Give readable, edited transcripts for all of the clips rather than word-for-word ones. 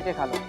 के खा लो।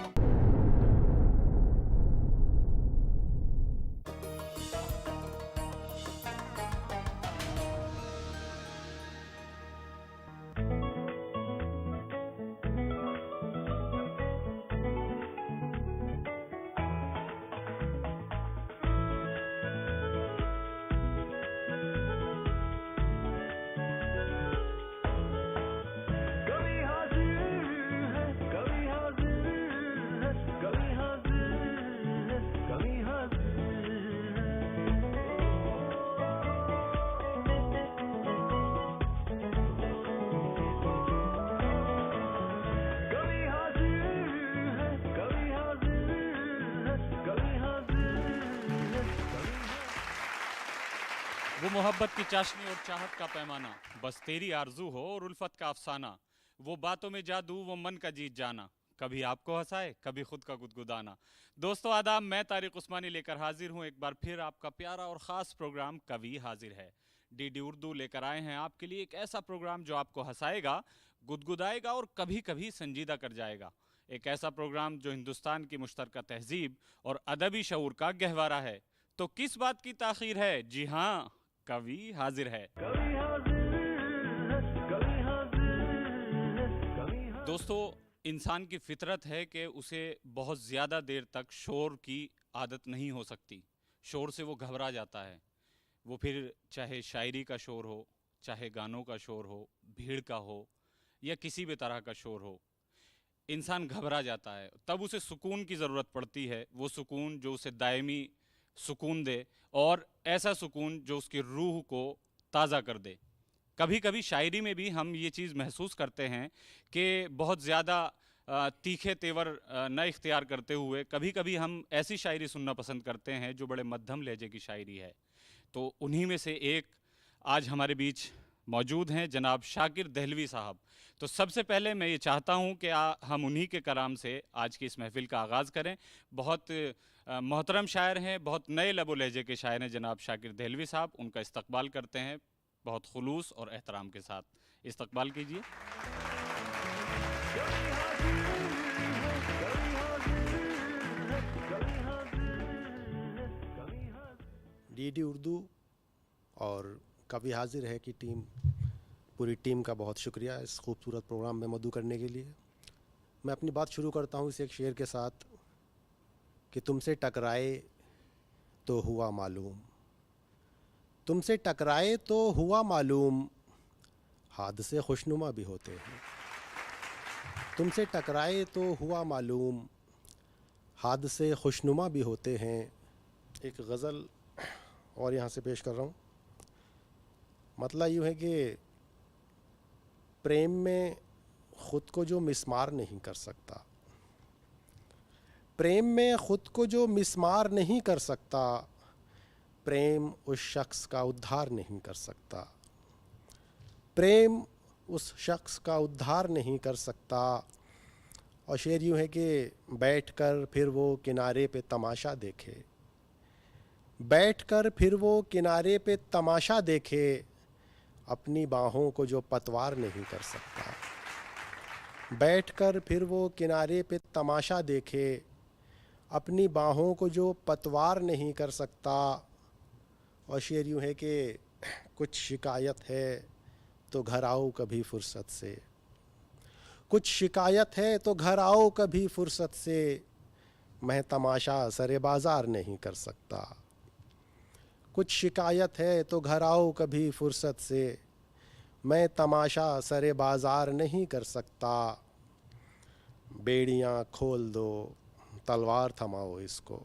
वो मोहब्बत की चाशनी और चाहत का पैमाना, बस तेरी आरजू हो और उल्फत का अफसाना। वो बातों में जादू, वो मन का जीत जाना, कभी आपको हंसाए कभी खुद का गुदगुदाना। दोस्तों आदाब, मैं तारिक उस्मानी लेकर हाजिर हूँ एक बार फिर आपका प्यारा और ख़ास प्रोग्राम कवि हाजिर है। डीडी उर्दू लेकर आए हैं आपके लिए एक ऐसा प्रोग्राम जो आपको हंसाएगा, गुदगुदाएगा और कभी कभी संजीदा कर जाएगा। एक ऐसा प्रोग्राम जो हिंदुस्तान की मुश्तरका तहजीब और अदबी शऊर का गहवारा है। तो किस बात की ताखीर है? जी हाँ, कवि हाजिर है। दोस्तों, इंसान की फितरत है कि उसे बहुत ज़्यादा देर तक शोर की आदत नहीं हो सकती। शोर से वो घबरा जाता है। वो फिर चाहे शायरी का शोर हो, चाहे गानों का शोर हो, भीड़ का हो या किसी भी तरह का शोर हो, इंसान घबरा जाता है। तब उसे सुकून की ज़रूरत पड़ती है, वो सुकून जो उसे दायमी सुकून दे, और ऐसा सुकून जो उसकी रूह को ताज़ा कर दे। कभी कभी शायरी में भी हम ये चीज़ महसूस करते हैं कि बहुत ज़्यादा तीखे तेवर न इख्तियार करते हुए कभी कभी हम ऐसी शायरी सुनना पसंद करते हैं जो बड़े मध्यम लहजे की शायरी है। तो उन्हीं में से एक आज हमारे बीच मौजूद हैं जनाब शाकिर दहलवी साहब। तो सबसे पहले मैं ये चाहता हूँ कि हम उन्हीं के कलाम से आज की इस महफ़िल का आगाज़ करें। बहुत मोहतरम शायर हैं, बहुत नए लबो लहजे के शायर हैं जनाब शाकिर दहलवी साहब। उनका इस्तकबाल करते हैं बहुत खुलूस और एहतराम के साथ। इस्तकबाल कीजिए। डीडी उर्दू और कवि हाजिर है की पूरी टीम का बहुत शुक्रिया इस खूबसूरत प्रोग्राम में मदऊ करने के लिए। मैं अपनी बात शुरू करता हूँ इस एक शेर के साथ कि तुमसे टकराए तो हुआ मालूम, तुमसे टकराए तो हुआ मालूम, हादसे खुशनुमा भी होते हैं। तुमसे टकराए तो हुआ मालूम, हादसे खुशनुमा भी होते हैं। एक गज़ल और यहाँ से पेश कर रहा हूँ। मतलब यूँ है कि प्रेम में ख़ुद को जो मिस्मार नहीं कर सकता, प्रेम में ख़ुद को जो मिस्मार नहीं कर सकता, प्रेम उस शख्स का उद्धार नहीं कर सकता, प्रेम उस शख्स का उद्धार नहीं कर सकता। और शेर यूँ है कि बैठकर फिर वो किनारे पे तमाशा देखे, बैठकर फिर वो किनारे पे तमाशा देखे, अपनी बाहों को जो पतवार नहीं कर सकता। बैठकर फिर वो किनारे पे तमाशा देखे, अपनी बाहों को जो पतवार नहीं कर सकता। और शेर यूँ है कि कुछ शिकायत है तो घर आओ कभी फुर्सत से, कुछ शिकायत है तो घर आओ कभी फुर्सत से, मैं तमाशा सरे बाज़ार नहीं कर सकता। कुछ शिकायत है तो घर आओ कभी फुर्सत से, मैं तमाशा सरे बाज़ार नहीं कर सकता। बेड़ियाँ खोल दो तलवार थमाओ इसको,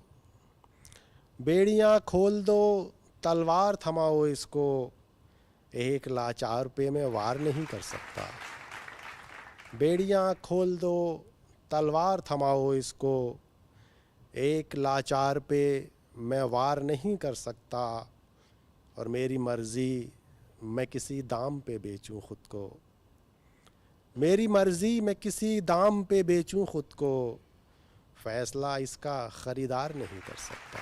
बेड़ियाँ खोल दो तलवार थमाओ इसको, एक लाचार पे मैं वार नहीं कर सकता। बेड़ियाँ खोल दो तलवार थमाओ इसको, एक लाचार पे मैं वार नहीं कर सकता। और मेरी मर्ज़ी मैं किसी दाम पे बेचूं ख़ुद को, मेरी मर्ज़ी मैं किसी दाम पे बेचूं ख़ुद को, फ़ैसला इसका ख़रीदार नहीं कर सकता।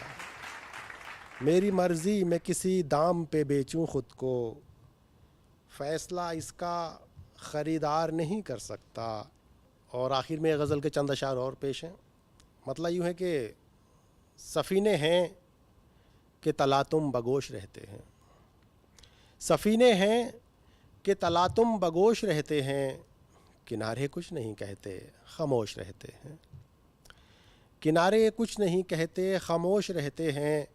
मेरी मर्ज़ी मैं किसी दाम पे बेचूं ख़ुद को, फ़ैसला इसका ख़रीदार नहीं कर सकता। और आखिर में गज़ल के चंद अशार और पेश हैं। मतलब यूँ है कि सफ़ीने हैं कि तलातुम बगोश रहते हैं, सफ़ीने हैं कि तलातुम बगोश रहते हैं, किनारे कुछ नहीं कहते खामोश रहते हैं, किनारे कुछ नहीं कहते खामोश रहते हैं।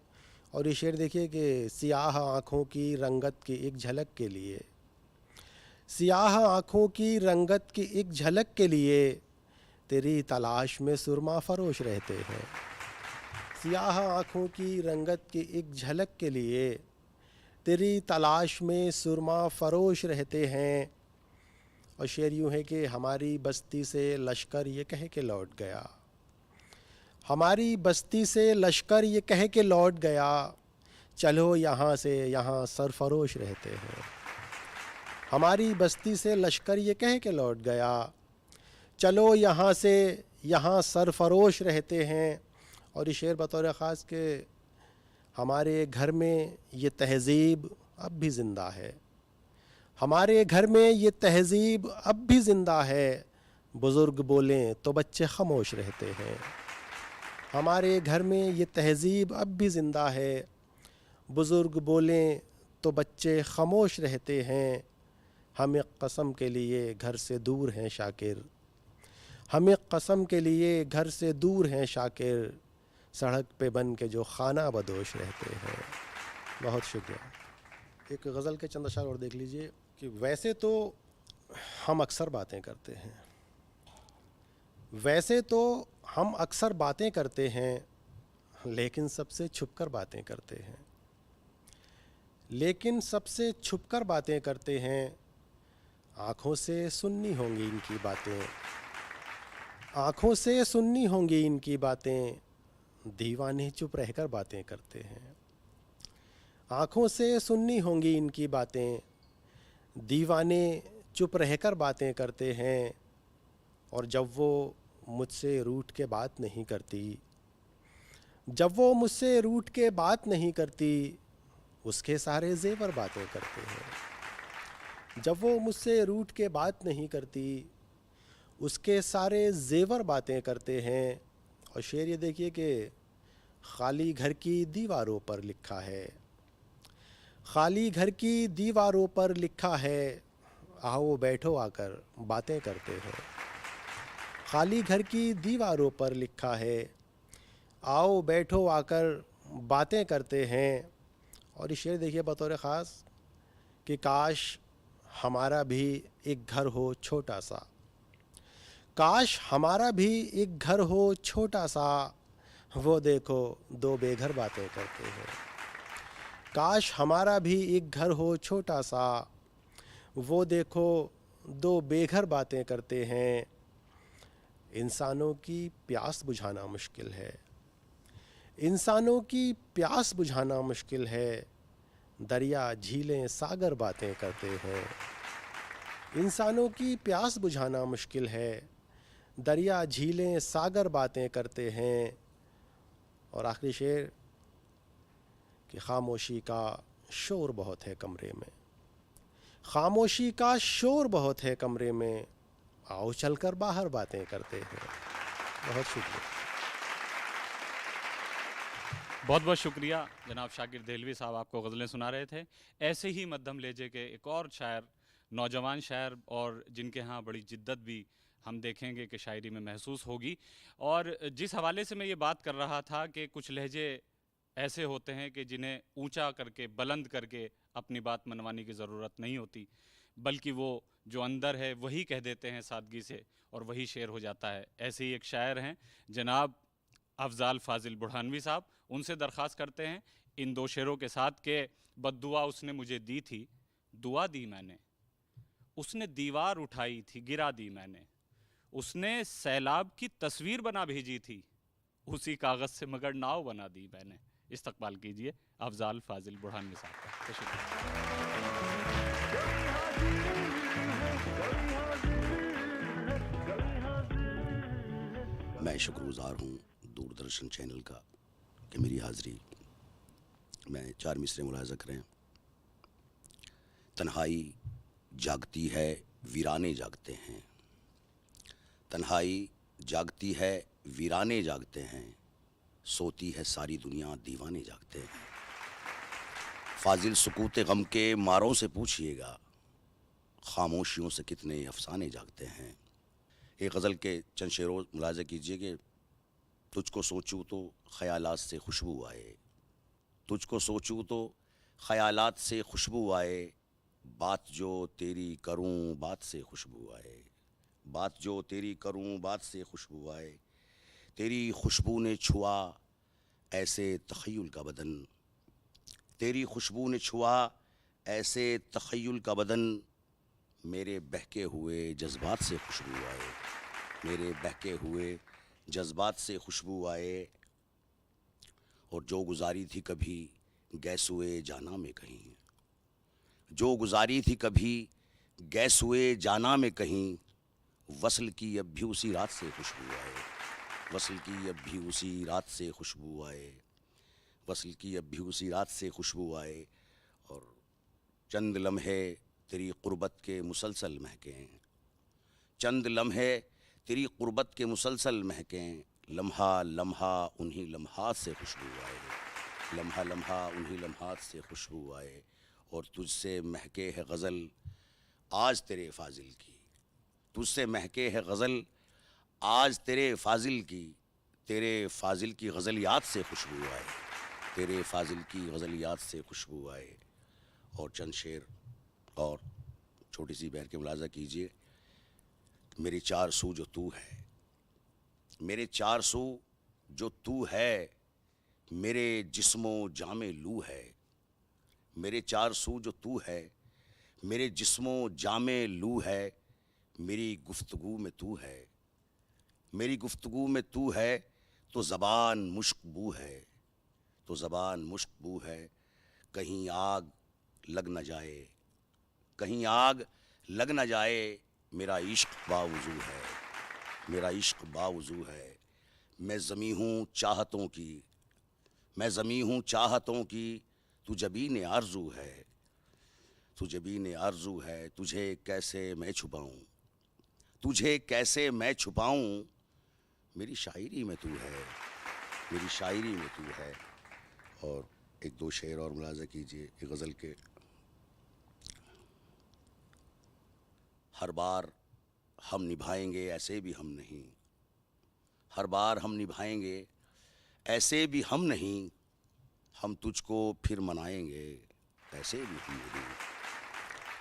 और ये शेर देखिए कि सियाह आँखों की रंगत की एक झलक के लिए, सियाह आँखों की रंगत की एक झलक के लिए तेरी तलाश में सुरमा फरोश रहते हैं, सियाह आँखों की रंगत की एक झलक के लिए तेरी तलाश में सुरमा फरोश रहते हैं। और शेर यूँ है कि हमारी बस्ती से लश्कर ये कह के लौट गया, हमारी बस्ती से लश्कर ये कह के लौट गया, चलो यहाँ से यहाँ सरफरोश रहते हैं, हमारी बस्ती से लश्कर ये कह के लौट गया, चलो यहाँ से यहाँ सरफरोश रहते हैं। और ये शेर बतौर ख़ास के हमारे घर में ये तहज़ीब अब भी ज़िंदा है, हमारे घर में ये तहज़ीब अब भी ज़िंदा है, बुज़ुर्ग बोलें तो बच्चे खामोश रहते हैं, हमारे घर में ये तहज़ीब अब भी ज़िंदा है, बुज़ुर्ग बोलें तो बच्चे खामोश रहते हैं। हम एक कसम के लिए घर से दूर हैं शाकिर, हम एक कसम के लिए घर से दूर हैं शाकिर, सड़क पे बन के जो खाना बदोश रहते हैं। बहुत शुक्रिया। एक गज़ल के चंद अशार और देख लीजिए कि वैसे तो हम अक्सर बातें करते हैं, वैसे तो हम अक्सर बातें करते हैं, लेकिन सबसे छुपकर बातें करते हैं, लेकिन सबसे छुपकर बातें करते हैं। आँखों से सुननी होंगी इनकी बातें, आँखों से सुननी होंगी इनकी बातें, दीवाने चुप रहकर बातें करते हैं, आँखों से सुननी होंगी इनकी बातें, दीवाने चुप रहकर बातें करते हैं। और जब वो मुझसे रूठ के बात नहीं करती, जब वो मुझसे रूठ के बात नहीं करती, उसके सारे ज़ेवर बातें करते हैं, जब वो मुझसे रूठ के बात नहीं करती, उसके सारे ज़ेवर बातें करते हैं। और शेर ये देखिए कि खाली घर की दीवारों पर लिखा है, खाली घर की दीवारों पर लिखा है, आओ बैठो आकर बातें करते हैं, खाली घर की दीवारों पर लिखा है, आओ बैठो आकर बातें करते हैं। और ये शेर देखिए बतौर ख़ास कि काश हमारा भी एक घर हो छोटा सा, काश हमारा भी एक घर हो छोटा सा, वो देखो दो बेघर बातें करते हैं, काश हमारा भी एक घर हो छोटा सा, वो देखो दो बेघर बातें करते हैं। इंसानों की प्यास बुझाना मुश्किल है, इंसानों की प्यास बुझाना मुश्किल है, दरिया झीलें सागर बातें करते हैं, इंसानों की प्यास बुझाना मुश्किल है, दरिया झीलें सागर बातें करते हैं। और आखिरी शेर कि खामोशी का शोर बहुत है कमरे में, खामोशी का शोर बहुत है कमरे में, आओ चलकर बाहर बातें करते हैं। बहुत शुक्रिया। बहुत बहुत शुक्रिया जनाब शाकिर देहलवी साहब, आपको गज़लें सुना रहे थे। ऐसे ही मध्यम लहजे के एक और शायर, नौजवान शायर, और जिनके यहाँ बड़ी जिद्दत भी हम देखेंगे कि शायरी में महसूस होगी। और जिस हवाले से मैं ये बात कर रहा था कि कुछ लहजे ऐसे होते हैं कि जिन्हें ऊंचा करके बुलंद करके अपनी बात मनवाने की ज़रूरत नहीं होती, बल्कि वो जो अंदर है वही कह देते हैं सादगी से, और वही शेर हो जाता है। ऐसे ही एक शायर हैं जनाब अफजाल फाजिल बुरहानवी साहब, उनसे दरख्वास्त करते हैं इन दो शेरों के साथ के बद्दुआ उसने मुझे दी थी, दुआ दी मैंने, उसने दीवार उठाई थी गिरा दी मैंने, उसने सैलाब की तस्वीर बना भेजी थी, उसी कागज़ से मगर नाव बना दी मैंने। इस्तकबाल कीजिए अफजाल फाजिल बुरहानवी साहब का। शुक्रिया। मैं शुक्रगुज़ार हूँ दूरदर्शन चैनल का कि मेरी हाज़िरी में 4 मिसरे मुलाहज़ा करें। तन्हाई जागती है वीराने जागते हैं, तन्हाई जागती है, वीराने जागते हैं, सोती है सारी दुनिया, दीवाने जागते हैं। फाजिल सुकूते गम के मारों से पूछिएगा, खामोशियों से कितने अफसाने जागते हैं। एक गज़ल के चंद शेरों मुलाज़ा कीजिए कि तुझको सोचूं तो ख़यालात से खुशबू आए, तुझको सोचूं तो ख़यालात से खुशबू आए, बात जो तेरी करूं बात से खुशबू आए, बात जो तेरी करूं बात से खुशबू आए। तेरी खुशबू ने छुआ ऐसे तख़य्युल का बदन, तेरी खुशबू ने छुआ ऐसे तख़य्युल का बदन, मेरे बहके हुए जज्बात से खुशबू आए, मेरे बहके हुए जज्बात से खुशबू आए। और जो गुजारी थी कभी गैसुए जाना में कहीं, जो गुजारी थी कभी गैसुए जाना में कहीं, वसल की अब भी उसी रात से खुशबू आए, वसल की अब भी उसी रात से खुशबू आए, वसल की अब भी उसी रात से खुशबू आए। और चंद लम्हे तेरी क़ुर्बत के मुसलसल महकें, चंद लम्हे तेरी क़ुर्बत के मुसलसल महकें, लम्हा लम्हा उन्हीं लम्हात से खुशबू आए, लम्हा लम्हा उन्हीं लम्हात से खुशबू आए। और तुझसे महके है गज़ल आज तेरे फाजिल की, तुझसे महके है गज़ल आज तेरे फाजिल की, तेरे फाजिल की गज़ल याद से खुशबू आए, तेरे फाजिल की गज़ल याद से खुशबू आए। और चंद शेर और छोटी सी बहर के मुलाज़ा कीजिए। मेरे चार सू जो तू है, मेरे चार सू जो तू है, मेरे जिस्मो जामे लू है, मेरे चार सू जो तू है, मेरे जिस्मो जामे लू है, मेरी गुफ्तगू में तू है, मेरी गुफ्तगू में तू है, तो ज़बान मुश्क बू है, तो ज़बान मुश्क बू है। कहीं आग लग न जाए, कहीं आग लग न जाए, मेरा इश्क बावुज़ू है, मेरा इश्क बावुज़ू है। मैं ज़मीं हूँ चाहतों की, मैं ज़मीं हूँ चाहतों की, तू जबीन आरज़ू है, तू जबीन आरज़ू है। तुझे कैसे मैं छुपाऊँ, तुझे कैसे मैं छुपाऊँ, मेरी शायरी में तू है, मेरी शायरी में तू है। और एक दो शेर और मुलाज़ा कीजिए एक गज़ल के। हर बार हम निभाएंगे ऐसे भी हम नहीं, हर बार हम निभाएंगे ऐसे भी हम नहीं, हम तुझको फिर मनाएंगे ऐसे भी हम नहीं,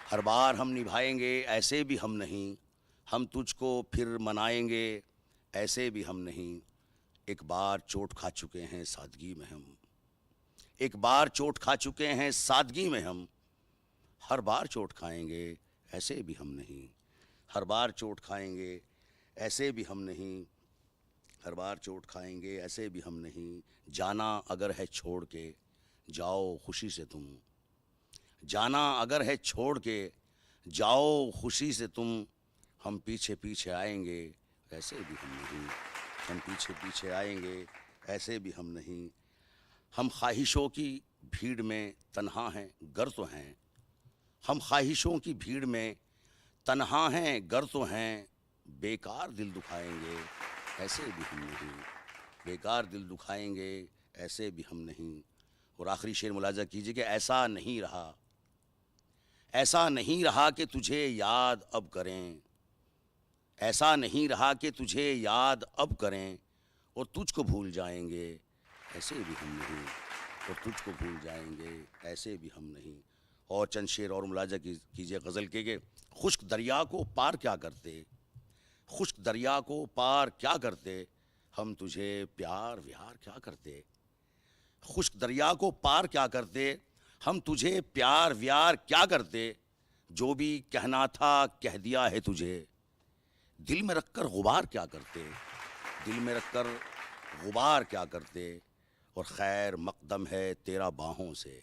हर बार हम निभाएंगे ऐसे भी हम नहीं, हम तुझको फिर मनाएंगे ऐसे भी हम नहीं। एक बार चोट खा चुके हैं सादगी में हम, एक बार चोट खा चुके हैं सादगी में हम, हर बार चोट खाएंगे ऐसे भी हम नहीं, हर बार चोट खाएंगे ऐसे भी हम नहीं, हर बार चोट खाएंगे ऐसे भी हम नहीं। जाना अगर है छोड़ के जाओ खुशी से तुम, जाना अगर है छोड़ के जाओ खुशी से तुम, हम पीछे पीछे आएंगे ऐसे भी हम नहीं, हम पीछे पीछे आएंगे ऐसे भी हम नहीं। हम ख्वाहिशों की भीड़ में तन्हा हैं गर तो हैं, हम ख्वाहिशों की भीड़ में तन्हा हैं गर तो हैं, बेकार दिल दुखाएंगे ऐसे भी हम नहीं, बेकार दिल दुखाएंगे ऐसे भी हम नहीं। और आखिरी शेर मुलाजा कीजिए कि ऐसा नहीं रहा, ऐसा नहीं रहा कि तुझे याद अब करें, ऐसा नहीं रहा कि तुझे याद अब करें, और तुझको भूल जाएंगे ऐसे भी हम नहीं, और तुझको भूल जाएंगे ऐसे भी हम नहीं। और चंद शेर और मुलाजा कीजिए गज़ल के खुश्क दरिया को पार क्या करते, खुश्क दरिया को पार क्या करते, हम तुझे प्यार व्यार क्या करते, खुश्क दरिया को पार क्या करते, हम तुझे प्यार व्यार क्या करते। जो भी कहना था कह दिया है तुझे, दिल में रखकर गुबार क्या करते, दिल में रखकर गुबार क्या करते। और खैर मकदम है तेरा बाहों से,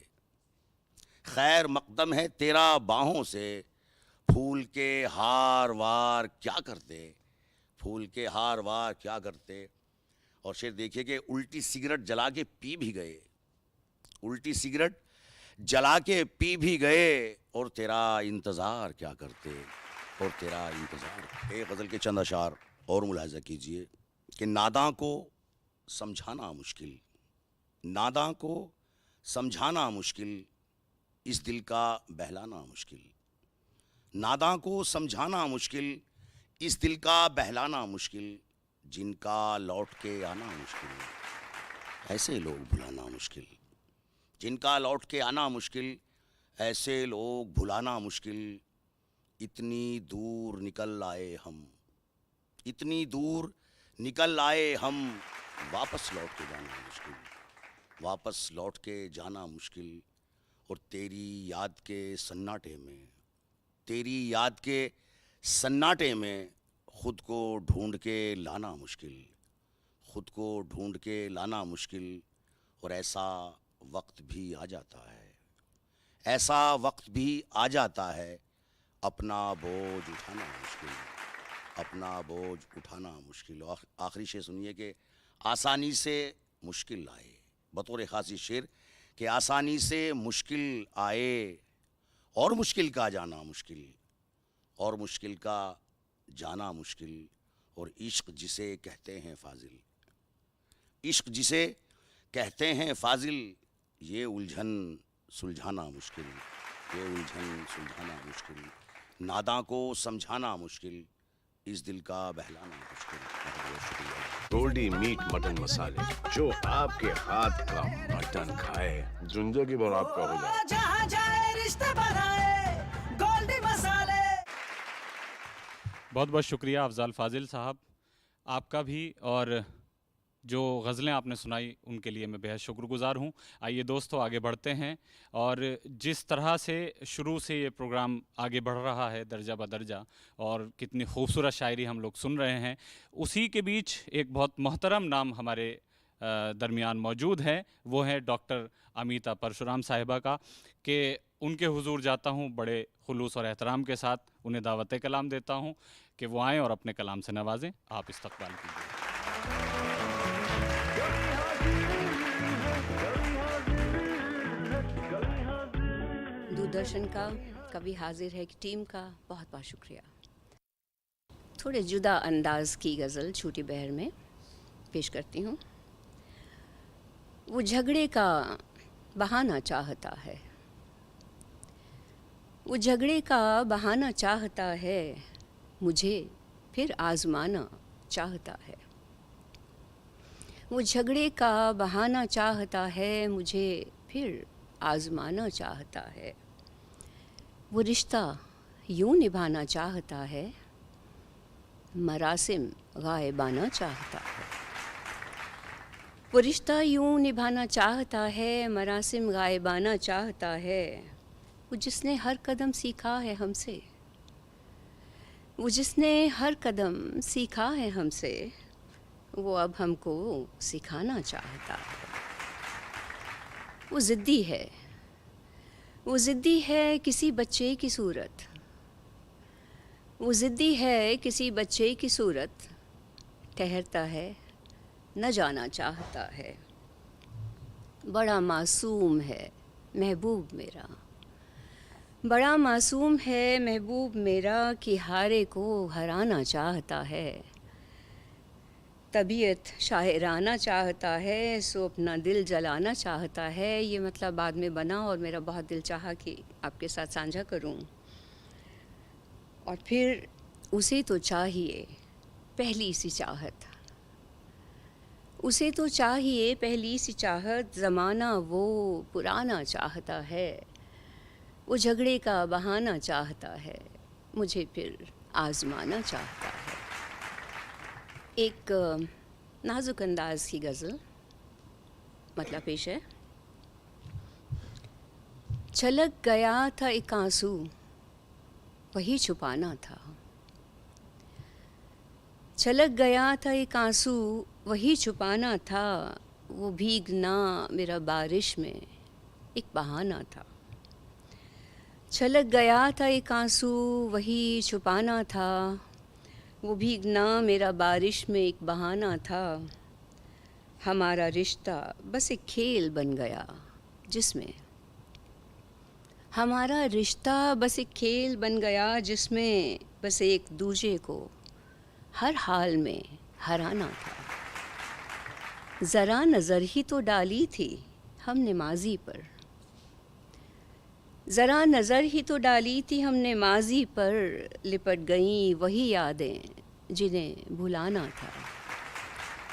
खैर मकदम है तेरा बाहों से, फूल के हार वार क्या करते, फूल के हार वार क्या करते। और शेर देखिए कि उल्टी सिगरेट जला के पी भी गए, उल्टी सिगरेट जला के पी भी गए, और तेरा इंतज़ार क्या करते, और तेरा इंतज़ार। एक गज़ल के चंद अशार और मुलाहिजा कीजिए कि नादां को समझाना मुश्किल, नादां को समझाना मुश्किल, इस दिल का बहलाना मुश्किल, नादां को समझाना मुश्किल, इस दिल का बहलाना मुश्किल, जिनका लौट के आना मुश्किल, ऐसे लोग भुलाना मुश्किल, जिनका लौट के आना मुश्किल, ऐसे लोग भुलाना मुश्किल। इतनी दूर निकल आए हम, इतनी दूर निकल आए हम, वापस लौट के जाना मुश्किल, वापस लौट के जाना मुश्किल। और तेरी याद के सन्नाटे में, तेरी याद के सन्नाटे में खुद को ढूंढ के लाना मुश्किल, खुद को ढूंढ के लाना मुश्किल। और ऐसा वक्त भी आ जाता है, ऐसा वक्त भी आ जाता है, अपना बोझ उठाना मुश्किल, अपना बोझ उठाना मुश्किल। आखिरी शेर सुनिए कि आसानी से मुश्किल आए, बतौर ख़ासी शेर कि आसानी से मुश्किल आए और मुश्किल का जाना मुश्किल, और मुश्किल का जाना मुश्किल। और इश्क जिसे कहते हैं फाजिल, इश्क जिसे कहते हैं फाजिल, ये उलझन सुलझाना मुश्किल, ये उलझन सुलझाना मुश्किल। नादां को समझाना मुश्किल, इस दिल का बहलाना मुश्किल। बहुत बहुत शुक्रिया। गोल्डी मीट मटन मसाले, जो आपके हाथ का मटन खाए जिंदगी भर आपका हो जाए। जहाँ जाए रिश्ते बनाए गोल्डी मसाले। बहुत बहुत शुक्रिया अफजाल फाजिल साहब, आपका भी। और जो गज़लें आपने सुनाई उनके लिए मैं बेहद शुक्रगुज़ार हूँ। आइए दोस्तों आगे बढ़ते हैं, और जिस तरह से शुरू से ये प्रोग्राम आगे बढ़ रहा है दर्जा बदर्जा, और कितनी खूबसूरत शायरी हम लोग सुन रहे हैं, उसी के बीच एक बहुत मोहतरम नाम हमारे दरमियान मौजूद है, वो है डॉक्टर अमीता परशुराम साहिबा का, कि उनके हुजूर जाता हूँ बड़े खुलूस और एहतराम के साथ, उन्हें दावत कलाम देता हूँ कि वो आएँ और अपने कलाम से नवाजें। आप इस्तकबाल कीजिए। दूरदर्शन का कभी हाजिर है की टीम का बहुत बहुत शुक्रिया। थोड़े जुदा अंदाज की गज़ल छोटी बहर में पेश करती हूँ। वो झगड़े का बहाना चाहता है, वो झगड़े का बहाना चाहता है, मुझे फिर आज़माना चाहता है। वो झगड़े का बहाना चाहता है, मुझे फिर आज़माना चाहता है। वो रिश्ता यूँ निभाना चाहता है, मरासिम गायबाना चाहता है। वो रिश्ता यूँ निभाना चाहता है, मरासिम गायबाना चाहता है। वो जिसने हर कदम सीखा है हमसे, वो जिसने हर कदम सीखा है हमसे, वो अब हमको सिखाना चाहता है। वो ज़िद्दी है, वो ज़िद्दी है किसी बच्चे की सूरत, वो ज़िद्दी है किसी बच्चे की सूरत, ठहरता है न जाना चाहता है। बड़ा मासूम है महबूब मेरा, बड़ा मासूम है महबूब मेरा, कि हारे को हराना चाहता है। तबीयत शायराना चाहता है, सो अपना दिल जलाना चाहता है। ये मतलब बाद में बना और मेरा बहुत दिल चाहा कि आपके साथ साझा करूं। और फिर उसे तो चाहिए पहली सी चाहत, उसे तो चाहिए पहली सी चाहत, ज़माना वो पुराना चाहता है। वो झगड़े का बहाना चाहता है, मुझे फिर आज़माना चाहता है। एक नाजुक अंदाज की गज़ल मतलब पेश है। छलक गया था एक आंसू, वही छुपाना था। छलक गया था एक आंसू, वही छुपाना था। वो भीगना मेरा बारिश में एक बहाना था। छलक गया था एक आंसू, वही छुपाना था। वो भीगना मेरा बारिश में एक बहाना था। हमारा रिश्ता बस एक खेल बन गया जिसमें, हमारा रिश्ता बस एक खेल बन गया जिसमें बस एक दूजे को हर हाल में हराना था। ज़रा नज़र ही तो डाली थी हमने माजी पर, ज़रा नज़र ही तो डाली थी हमने माजी पर, लिपट गईं वही यादें जिन्हें भुलाना था,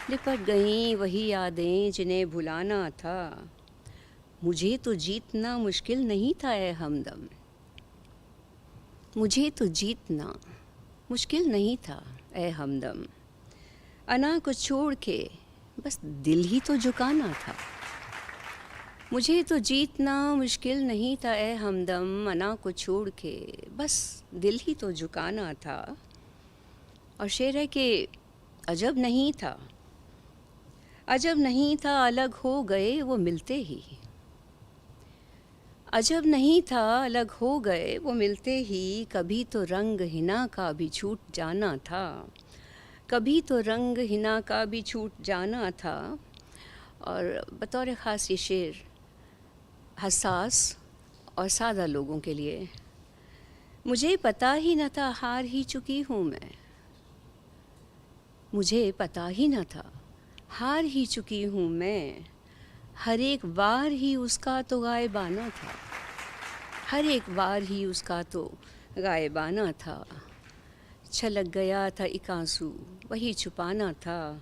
लिपट गईं वही यादें जिन्हें भुलाना था। मुझे तो जीतना मुश्किल नहीं था ए हमदम, मुझे तो जीतना मुश्किल नहीं था ए हमदम, अना को छोड़ के बस दिल ही तो झुकाना था। मुझे तो जीतना मुश्किल नहीं था ए हमदम, अना को छोड़ के बस दिल ही तो झुकाना था। और शेर है कि अजब नहीं था, अजब नहीं था अलग हो गए वो मिलते ही, अजब नहीं था अलग हो गए वो मिलते ही, कभी तो रंग हिना का भी छूट जाना था, कभी तो रंग हिना का भी छूट जाना था। और बतौर ख़ास ये शेर हसास और सादा लोगों के लिए। मुझे पता ही न था हार ही चुकी हूँ मैं, मुझे पता ही न था हार ही चुकी हूँ मैं, हर एक वार ही उसका तो गायबाना था, हर एक वार ही उसका तो गायबाना था। छलक गया था एक आंसू वही छुपाना था,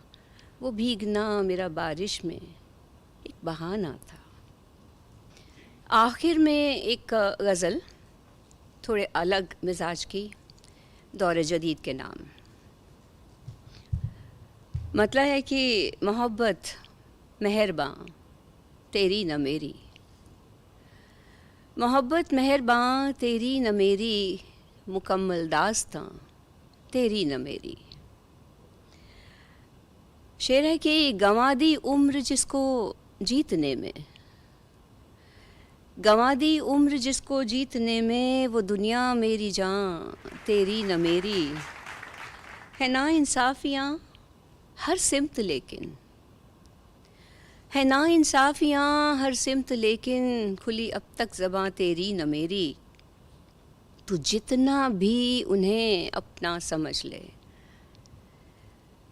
वो भीगना मेरा बारिश में एक बहाना था। आखिर में एक गज़ल थोड़े अलग मिजाज की, दौर जदीद के नाम। मतलब है कि मोहब्बत मेहरबां तेरी न मेरी, मोहब्बत मेहरबां तेरी न मेरी, मुकम्मल दास्तां तेरी न मेरी। शेर है कि गंवा दी उम्र जिसको जीतने में, गंवा दी उम्र जिसको जीतने में, वो दुनिया मेरी जान तेरी न मेरी। है ना इंसाफियाँ हर सिमत लेकिन, है ना इंसाफियाँ हर सिमत लेकिन, खुली अब तक ज़बां तेरी न मेरी। तू जितना भी उन्हें अपना समझ ले,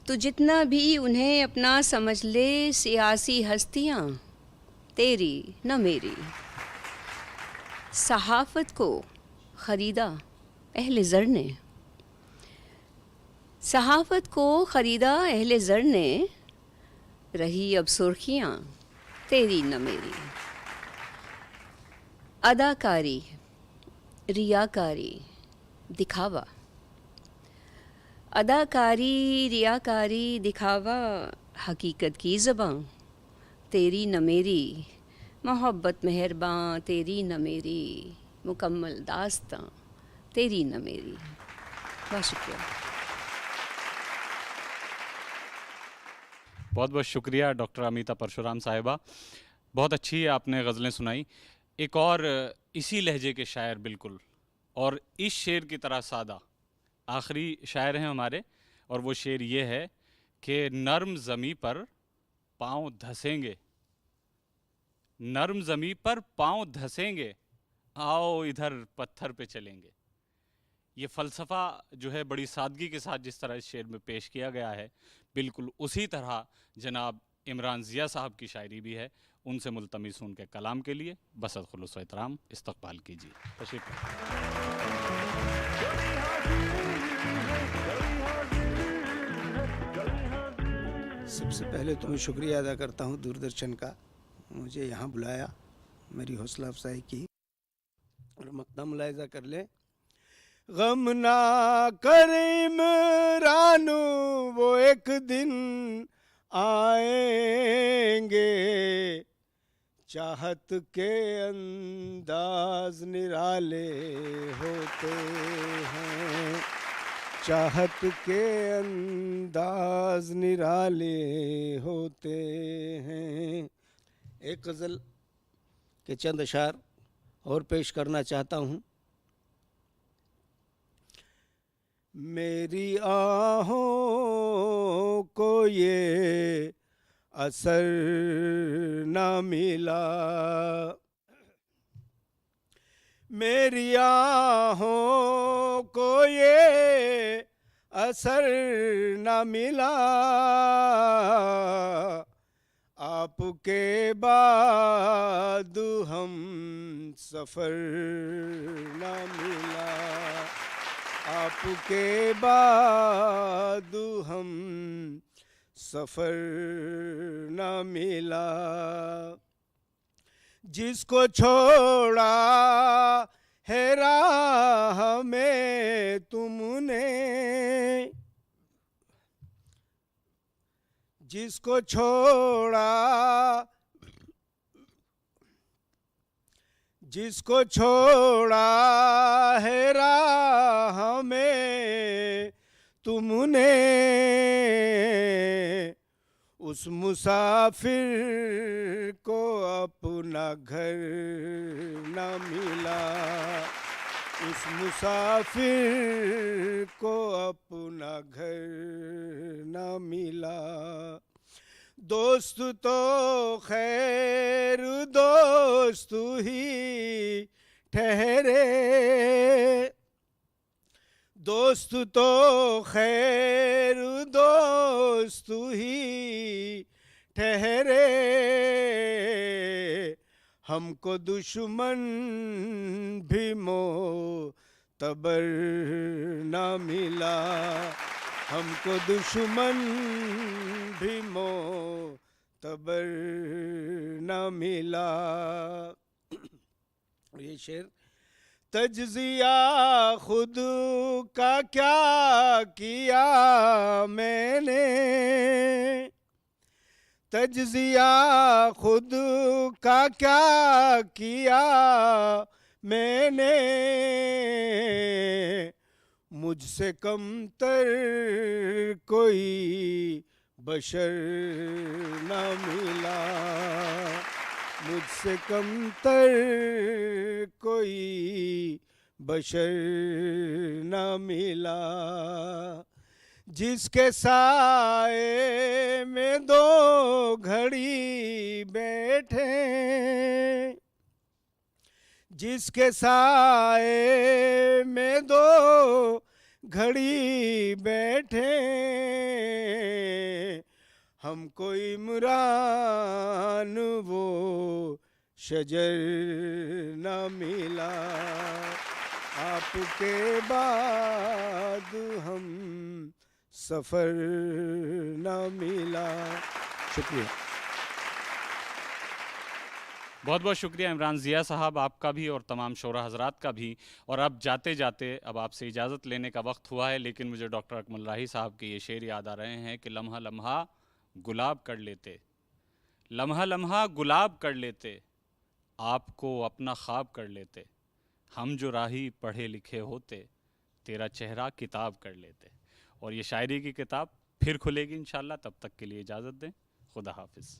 तू जितना भी उन्हें अपना समझ ले, सियासी हस्तियाँ तेरी न मेरी। सहाफ़त को ख़रीदा अहले ज़र ने, सहाफ़त को ख़रीदा अहले ज़र ने, रही अब सुर्खियाँ तेरी न मेरी। अदाकारी रियाकारी दिखावा, अदाकारी रियाकारी दिखावा, हकीकत की ज़बां तेरी न मेरी। मोहब्बत मेहरबां तेरी न मेरी, मुकम्मल दास्तां तेरी न मेरी। बहुत शुक्रिया। बहुत बहुत शुक्रिया डॉक्टर अमिता परशुराम साहिबा, बहुत अच्छी आपने गज़लें सुनाई। एक और इसी लहजे के शायर बिल्कुल, और इस शेर की तरह सादा आखिरी शायर हैं हमारे, और वो शेर ये है कि नर्म ज़मी पर पाँव धसेंगे, नर्म ज़मी पर पाँव धसेंगे, आओ इधर पत्थर पे चलेंगे। ये फ़लसफ़ा जो है बड़ी सादगी के साथ जिस तरह इस शेर में पेश किया गया है, बिल्कुल उसी तरह जनाब इमरान ज़िया साहब की शायरी भी है। उनसे मुल्तमिस उनके कलाम के लिए बसत खुलूस व एहतराम इस्तक़बाल कीजिए। तशरीफ़ सबसे पहले तो मैं शुक्रिया अदा करता हूँ दूरदर्शन का, मुझे यहाँ बुलाया, मेरी हौसला अफजाई की। और मकता मुलायजा कर ले, गम ना कर इमरानो वो एक दिन आएंगे, चाहत के अंदाज निराले होते हैं, चाहत के अंदाज निराले होते हैं। एक गज़ल के चंद अशार और पेश करना चाहता हूँ। मेरी आहों को ये असर न मिला, मेरी आहों को ये असर न मिला, आपके बाद हम सफर न मिला, आपके बाद हम सफर न मिला। जिसको छोड़ा है राह में तुमने, जिसको छोड़ा, जिसको छोड़ा है राह में तुमने, उस मुसाफिर को अपना घर न मिला, उस मुसाफिर को अपना घर न मिला। दोस्त तो खैर दोस्त ही ठहरे, दोस्त तो खैर दोस्त ही ठहरे, हमको दुश्मन भी मोतबर न मिला, हमको दुश्मन भी मोतबर न मिला। ये शेर तज्जिया खुद का क्या किया मैंने, तज्जिया खुद का क्या किया मैंने, मुझसे कमतर कोई बशर न मिला, मुझसे कमतर कोई बशर न मिला। जिसके साए में दो घड़ी बैठे, जिसके साए में दो घड़ी बैठे, हमको इमरान वो शजर न मिला, आपके बाद हम सफ़र न मिला। शुक्रिया। बहुत बहुत शुक्रिया इमरान ज़िया साहब, आपका भी और तमाम शोरा हजरात का भी। और अब जाते जाते अब आपसे इजाज़त लेने का वक्त हुआ है, लेकिन मुझे डॉक्टर अकमल राही साहब के ये शेर याद आ रहे हैं कि लम्हा लम्हा गुलाब कर लेते, लम्हा लम्हा गुलाब कर लेते, आपको अपना ख्वाब कर लेते, हम जो राही पढ़े लिखे होते, तेरा चेहरा किताब कर लेते। और ये शायरी की किताब फिर खुलेगी इंशाल्लाह, तब तक के लिए इजाज़त दें। खुदा हाफिज़।